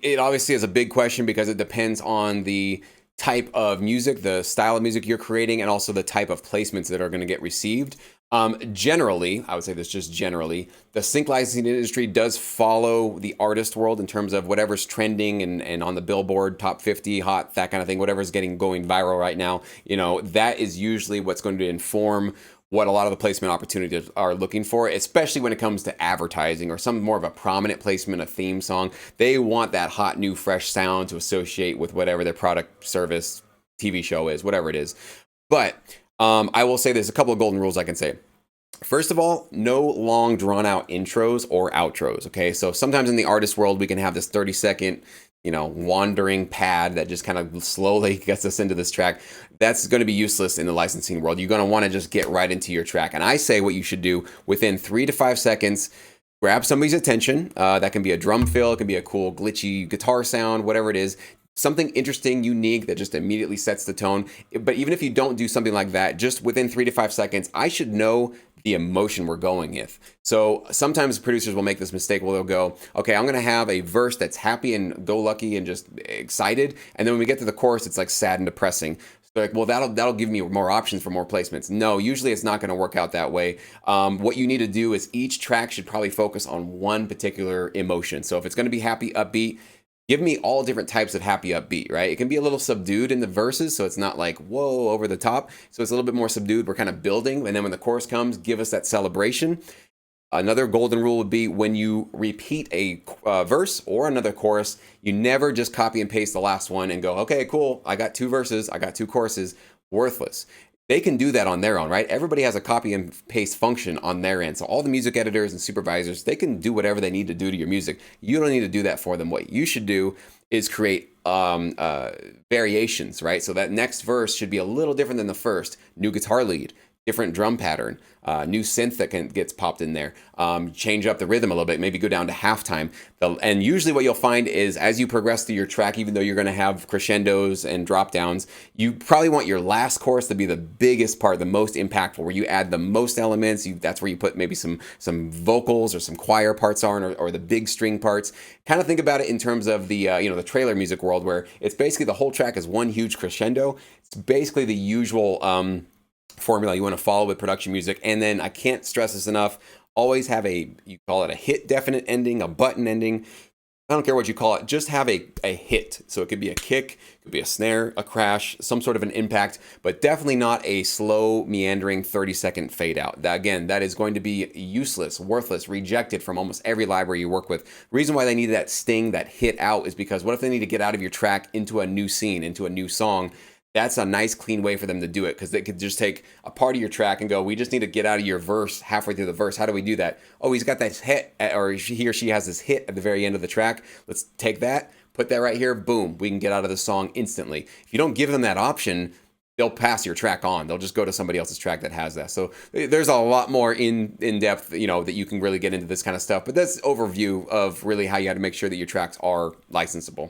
it obviously is a big question because it depends on the type of music, the style of music you're creating, and also the type of placements that are going to get received. Generally, I would say this just generally, the sync licensing industry does follow the artist world in terms of whatever's trending and on the Billboard top 50 hot, that kind of thing, whatever's going viral right now. That is usually what's going to inform what a lot of the placement opportunities are looking for, especially when it comes to advertising or some more of a prominent placement, a theme song. They want that hot, new, fresh sound to associate with whatever their product, service, TV show is, whatever it is. But I will say there's a couple of golden rules I can say. First of all, no long drawn out intros or outros. Okay. So sometimes in the artist world, we can have this 30-second, wandering pad that just kind of slowly gets us into this track. That's going to be useless in the licensing world. You're going to want to just get right into your track. And I say what you should do within 3 to 5 seconds, grab somebody's attention. That can be a drum fill. It can be a cool glitchy guitar sound, whatever it is. Something interesting, unique that just immediately sets the tone. But even if you don't do something like that, just within 3 to 5 seconds, I should know the emotion we're going with. So sometimes producers will make this mistake where they'll go, okay, I'm going to have a verse that's happy and go lucky and just excited. And then when we get to the chorus, it's like sad and depressing. So like, well, that'll give me more options for more placements. No, usually it's not going to work out that way. What you need to do is each track should probably focus on one particular emotion. So if it's going to be happy, upbeat, give me all different types of happy upbeat, right? It can be a little subdued in the verses, so it's not like, whoa, over the top. So it's a little bit more subdued. We're kind of building. And then when the chorus comes, give us that celebration. Another golden rule would be when you repeat a verse or another chorus, you never just copy and paste the last one and go, okay, cool, I got 2 verses, I got 2 choruses. Worthless. They can do that on their own, right? Everybody has a copy and paste function on their end. So all the music editors and supervisors, they can do whatever they need to do to your music. You don't need to do that for them. What you should do is create variations, right? So that next verse should be a little different than the first. New guitar lead, different drum pattern, new synth that gets popped in there, change up the rhythm a little bit, maybe go down to halftime. And usually what you'll find is as you progress through your track, even though you're going to have crescendos and drop downs, you probably want your last chorus to be the biggest part, the most impactful, where you add the most elements. That's where you put maybe some vocals or some choir parts on, or the big string parts. Kind of think about it in terms of the the trailer music world, where it's basically the whole track is one huge crescendo. It's basically the usual formula you want to follow with production music. And then I can't stress this enough, always have you call it a hit definite ending, a button ending. I don't care what you call it, just have a hit. So it could be a kick, it could be a snare, a crash, some sort of an impact, but definitely not a slow, meandering 30-second fade out. That is going to be useless, worthless, rejected from almost every library you work with. The reason why they need that sting, that hit out, is because what if they need to get out of your track into a new scene, into a new song? That's a nice, clean way for them to do it, because they could just take a part of your track and go, we just need to get out of your verse halfway through the verse. How do we do that? Oh, he's got that hit, or he or she has this hit at the very end of the track. Let's take that, put that right here, boom, we can get out of the song instantly. If you don't give them that option, they'll pass your track on. They'll just go to somebody else's track that has that. So there's a lot more in depth, that you can really get into this kind of stuff. But that's overview of really how you have to make sure that your tracks are licensable.